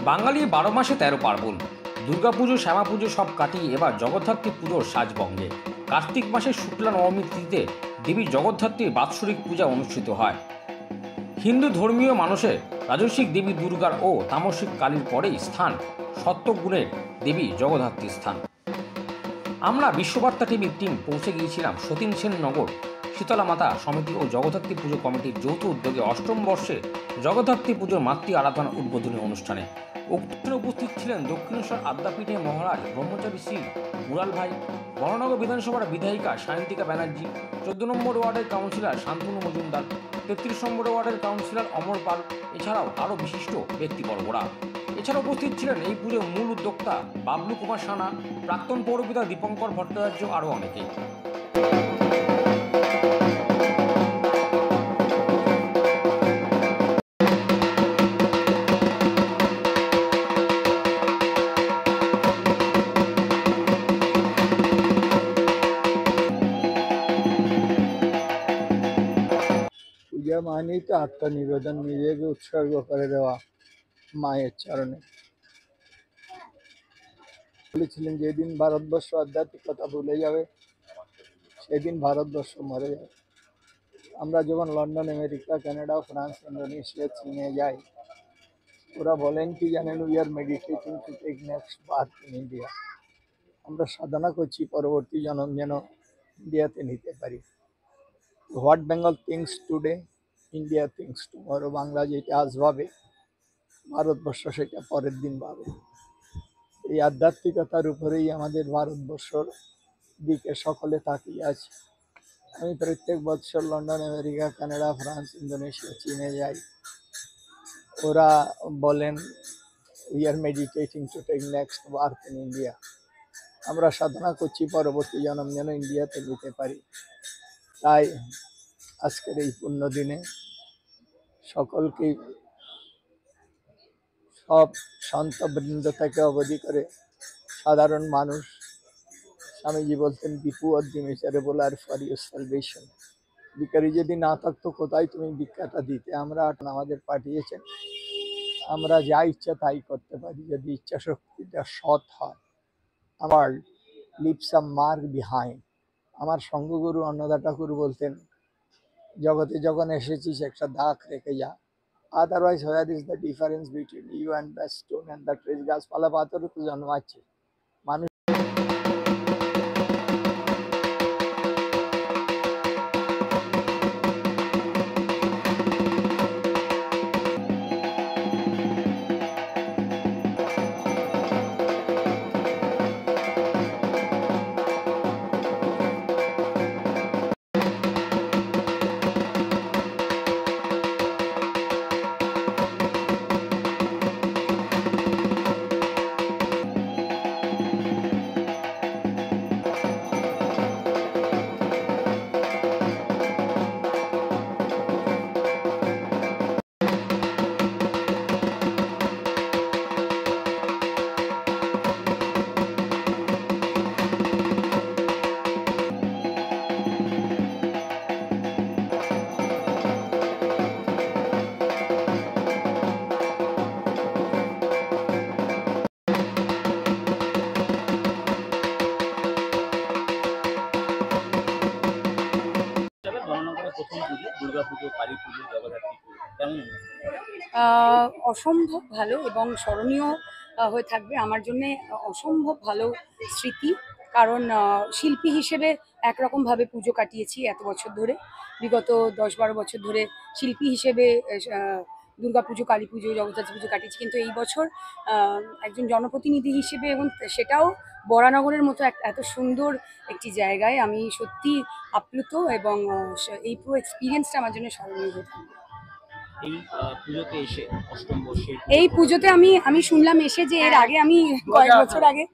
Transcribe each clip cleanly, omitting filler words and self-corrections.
বাঙালি 12 মাসে 13 পার্বণ। দুর্গাপুজো, শ্যামা পুজো সব কাটিয়ে এবার জগদ্ধাত্রী পুজোর সাজবঙ্গে। কার্তিক মাসের শুক্লা নবমী তিথিতে দেবী জগদ্ধাত্রীর বাৎসরিক পূজা অনুষ্ঠিত হয়। হিন্দু ধর্মীয় মানুষের রাজস্বিক দেবী দুর্গার ও তামসিক কালীর পরেই স্থান সত্যগুণের দেবী জগদ্ধাত্রীর স্থান। আমরা বিশ্ববার্তা টিভির টিম পৌঁছে গিয়েছিলাম সতীন সেন নগর শীতলা মাতা সমিতি ও জগদ্ধাত্রী পুজো কমিটির যৌথ উদ্যোগে অষ্টম বর্ষে জগদ্ধাত্রী পুজোর মাতৃ আরাধনা উদ্বোধনী অনুষ্ঠানে। অনুষ্ঠানে উপস্থিত ছিলেন দক্ষিণেশ্বর আদ্যাপীঠের মহারাজ ব্রহ্মচারী শ্রী মুরাল ভাই, বরানগর বিধানসভার বিধায়িকা সায়ন্তিকা ব্যানার্জি, 14 নম্বর ওয়ার্ডের কাউন্সিলর শান্তনু মজুমদার, 33 নম্বর ওয়ার্ডের কাউন্সিলর অমর পাল, এছাড়াও আরও বিশিষ্ট ব্যক্তিবর্গরা। এছাড়া উপস্থিত ছিলেন এই পুজোর মূল উদ্যোক্তা বাবলু কুমার সানা, প্রাক্তন পৌরপিতা দীপঙ্কর ভট্টাচার্য, আরও অনেকে। পূজা মানেই তো আত্মনিবেদন, নিজেকে উৎসর্গ করে দেওয়া মায়ের চরণে। বলেছিলেন যেদিন ভারতবর্ষ আধ্যাত্মিকতা ভুলে যাবে সেদিন ভারতবর্ষ মরে যাবে। আমরা যখন London, America, Canada, France, Indonesia, চীনে যাই, ওরা বলেন কি জানেন, we are meditating to take next birth in India. আমরা সাধনা করছি পরবর্তী জন্ম যেন ইন্ডিয়াতে নিতে পারি। What Bengal thinks today, India thinks tomorrow. Bangla যেটা আজ ভাবে, ভারতবর্ষ সেটা পরের দিন ভাবে। এই আধ্যাত্মিকতার উপরেই আমাদের ভারতবর্ষর দিকে সকলে তাকিয়ে আছে। আমি প্রত্যেক বছর London, America, Canada, France, Indonesia, চীনে যাই। ওরা বলেন we are meditating to take next birth in India. আমরা সাধনা করছি পরবর্তী জন্ম যেন ইন্ডিয়াতে নিতে পারি। তাই আজকের এই পুণ্য দিনে সকলকেই, সব সন্তবৃন্দ থেকে অবধি করে সাধারণ মানুষ, স্বামীজি বলতেন দীপু অদ্দিমেচারে বলার ফর ইউর সালভেশন। ভিখারি যদি না থাকতো কোথায় তুমি ভিক্ষাটা দিতে? আমরা আমাদের পাঠিয়েছেন, আমরা যা ইচ্ছা তাই করতে পারি যদি ইচ্ছা শক্তিটা সৎ হয়। আমার লিভস আ মার্ক বিহাইন্ড। আমার সঙ্গগুরু অন্নদা ঠাকুর বলতেন, জগতে যখন এসেছিস একটা দাগ রেখে যা, otherwise where is the difference between you and the stone and the trees. গাছপালা পাথরও তো জন্মাচ্ছে, মানুষ অসম্ভব ভালো এবং স্মরণীয় হয়ে থাকবে আমার জন্যে। অসম্ভব ভালো স্মৃতি, কারণ শিল্পী হিসেবে একরকমভাবে পুজো কাটিয়েছি এত বছর ধরে, বিগত 10-12 বছর ধরে শিল্পী হিসেবে দুর্গা পুজো, কালী পুজো, জগদ্ধাত্রী পুজো কাটিয়েছি। কিন্তু এই বছর একজন জনপ্রতিনিধি হিসেবে, এবং সেটাও বরানগরের মতো এত সুন্দর একটি জায়গায়, আমি সত্যি আপ্লুত এবং এই পুরো এক্সপিরিয়েন্সটা আমার জন্য স্মরণীয় হয়ে থাকবে। এই পুজোতে আমি শুনলাম এসে যে এর আগে আমি কয়েক বছর আগে,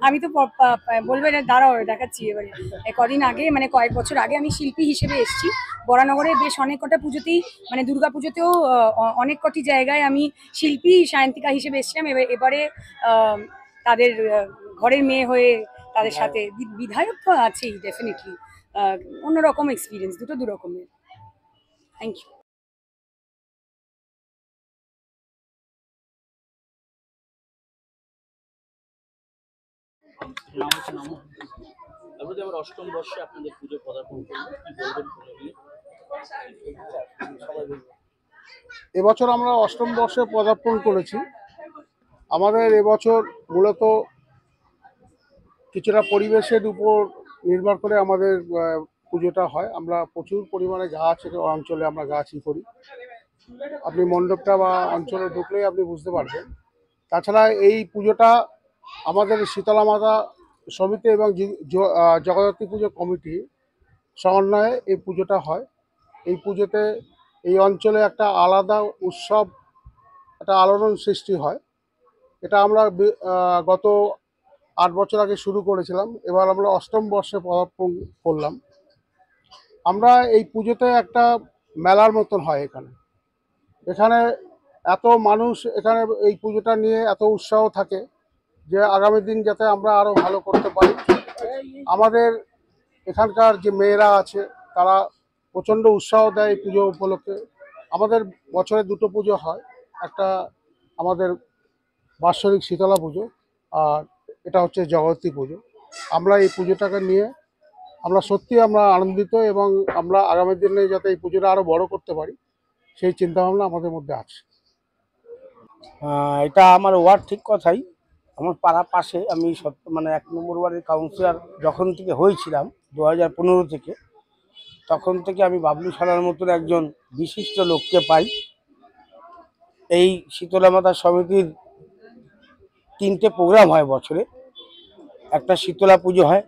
আমি তো বলবো দাঁড়াও দেখাচ্ছি, এবারে কদিন আগে মানে কয়েক বছর আগে আমি শিল্পী হিসেবে এসেছি বরানগরে। বেশ অনেক কটা পুজোতেই, মানে দুর্গা পুজোতেও অনেক কটি জায়গায় আমি শিল্পী সায়ন্তিকা হিসেবে এসেছিলাম। এবারে তাদের ঘরের মেয়ে হয়ে তাদের সাথে বিধায়ক তো আছেই, ডেফিনেটলি অন্যরকম এক্সপিরিয়েন্স, দুটো দু রকমের। Thank you. তারপরে যে আবার অষ্টম বর্ষে আপনাদের পুজো পদার্পণ করবেন, কি বলবেন পুজো নিয়ে? এবছর আমরা অষ্টম বর্ষে পদার্পণ করেছি। আমাদের এবছর মূলত কিছুটা পরিবেশের উপর নির্ভর করে আমাদের পুজোটা হয়। আমরা প্রচুর পরিমাণে গাছের অঞ্চলে আমরা গাছই করি। আপনি মণ্ডপটা বা অঞ্চলে ঢুকলেই আপনি বুঝতে পারবেন। তাছাড়া এই পুজোটা আমাদের শীতলা মাতা সমিতি এবং জগদ্ধাত্রী পুজো কমিটি সমন্বয়ে এই পুজোটা হয়। এই পুজোতে এই অঞ্চলে একটা আলাদা উৎসব, একটা আলোড়ন সৃষ্টি হয়। এটা আমরা গত 8 বছর আগে শুরু করেছিলাম, এবার আমরা অষ্টম বর্ষে পদার্পণ করলাম। আমরা এই পুজোতে একটা মেলার মতন হয় এখানে এত মানুষ এখানে এই পুজোটা নিয়ে এত উৎসাহ থাকে যে আগামী দিন যাতে আমরা আরো ভালো করতে পারি। আমাদের এখানকার যে মেয়েরা আছে তারা প্রচণ্ড উৎসাহ দেয় এই পুজো উপলক্ষে। আমাদের বছরে 2টো পুজো হয়, একটা আমাদের বাৎসরিক শীতলা পুজো আর এটা হচ্ছে জগদ্ধাত্রী পুজো। আমরা এই পুজোটাকে নিয়ে আমরা সত্যি আমরা আনন্দিত এবং আমরা আগামী দিনে যাতে এই পুজোটা আরো বড় করতে পারি সেই চিন্তাভাবনা আমাদের মধ্যে আছে। এটা আমার ওয়ার্ড ঠিক কথাই। আমার পাড়া পাশে আমি মানে 1 নম্বর ওয়ার্ডের কাউন্সিলর যখন থেকে হয়েছিলাম 2015 থেকে, তখন থেকে আমি বাবলু সানার মতন একজন বিশিষ্ট লোককে পাই। এই শীতলা মাতা সমিতির 3টে প্রোগ্রাম হয় বছরে। একটা শীতলা পুজো হয়,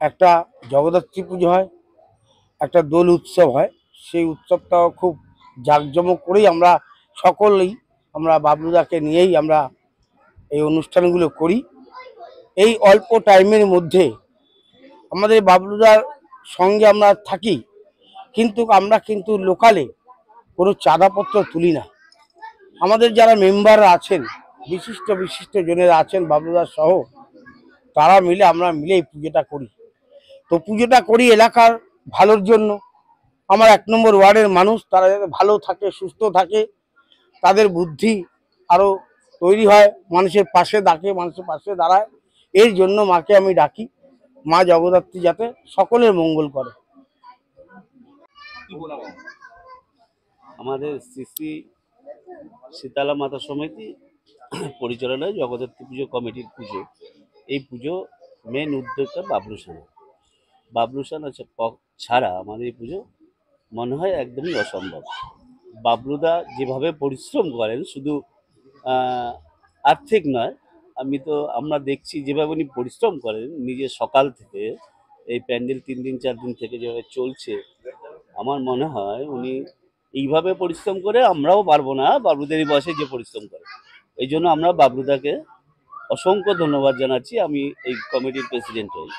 একটা জগদ্ধাত্রী পুজো হয়, একটা দোল উৎসব হয়। সেই উৎসবটাও খুব জাঁকজমক করেই আমরা সকলেই আমরা বাবলুদাকে নিয়েই আমরা এই অনুষ্ঠানগুলো করি। এই অল্প টাইমের মধ্যে আমাদের বাবলুদার সঙ্গে আমরা থাকি, কিন্তু আমরা কিন্তু লোকালে কোনো চাঁদাপত্র তুলি না। আমাদের যারা মেম্বাররা আছেন, বিশিষ্ট বিশিষ্ট জনেরা আছেন বাবলুদার সহ, তারা মিলে আমরা মিলে এই পুজোটা করি। তো পুজোটা করি এলাকার ভালোর জন্য। আমার 1 নম্বর ওয়ার্ডের মানুষ তারা যাতে ভালো থাকে, সুস্থ থাকে, তাদের বুদ্ধি আরো তৈরি হয়, মানুষের পাশে ডাকে, মানুষের পাশে দাঁড়ায়। এর জন্য মাকে আমি ডাকি, মা জগদ্ধাত্রী যাতে সকলের মঙ্গল করে। কি বলবেন? আমাদের শ্রী শীতলা মাতা সমিতি পরিচালনায় জগদ্ধাত্রী পুজো কমিটির পুজো। এই পুজো মেন উদ্যোক্তা বাবলু সানা। বাবলু সানা ছাড়া আমাদের এই পুজো মনে হয় একদমই অসম্ভব। বাবলুদা যেভাবে পরিশ্রম করেন, শুধু আর্থিক নয়, আমরা দেখছি যেভাবে উনি পরিশ্রম করেন নিজের সকাল থেকে, এই প্যান্ডেল 3 দিন 4 দিন থেকে যেভাবে চলছে, আমার মনে হয় উনি এইভাবে পরিশ্রম করে আমরাও পারবো না বাবলুদের এই বয়সে যে পরিশ্রম করে। এই জন্য আমরা বাবলুদাকে অসংখ্য ধন্যবাদ জানাচ্ছি। আমি এই কমিটির প্রেসিডেন্ট হই।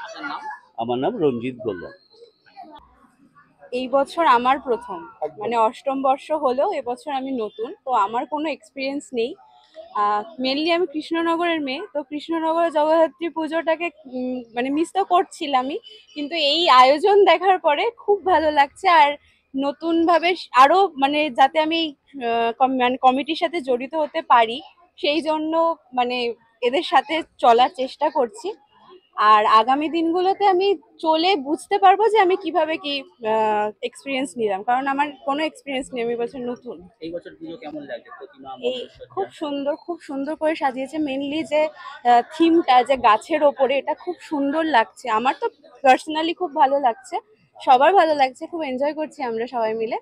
আমার নাম রঞ্জিত গোল্লা। এই বছর আমার প্রথম, মানে অষ্টম বর্ষ হলেও এবছর আমি নতুন, তো আমার কোনো এক্সপিরিয়েন্স নেই। মেনলি আমি কৃষ্ণনগরের মেয়ে, তো কৃষ্ণনগরের জগদ্ধাত্রী পুজোটাকে মানে মিস তো করছিলামই, কিন্তু এই আয়োজন দেখার পরে খুব ভালো লাগছে। আর নতুনভাবে আরও মানে যাতে আমি মানে কমিটির সাথে জড়িত হতে পারি, সেই জন্য মানে এদের সাথে চলার চেষ্টা করছি। আর আগামী দিনগুলোতে আমি চলে বুঝতে পারবো যে আমি কিভাবে কি এক্সপিরিয়েন্স নিলাম, কারণ আমার কোনো এক্সপিরিয়েন্স নেই, আমি বছর নতুন। এই বছর পুজো কেমন লাগছে? প্রতিমা এই খুব সুন্দর করে সাজিয়েছে। মেনলি যে থিমটা যে গাছের ওপরে, এটা খুব সুন্দর লাগছে। আমার তো পার্সোনালি খুব ভালো লাগছে, সবার ভালো লাগছে, খুব এনজয় করছি আমরা সবাই মিলে।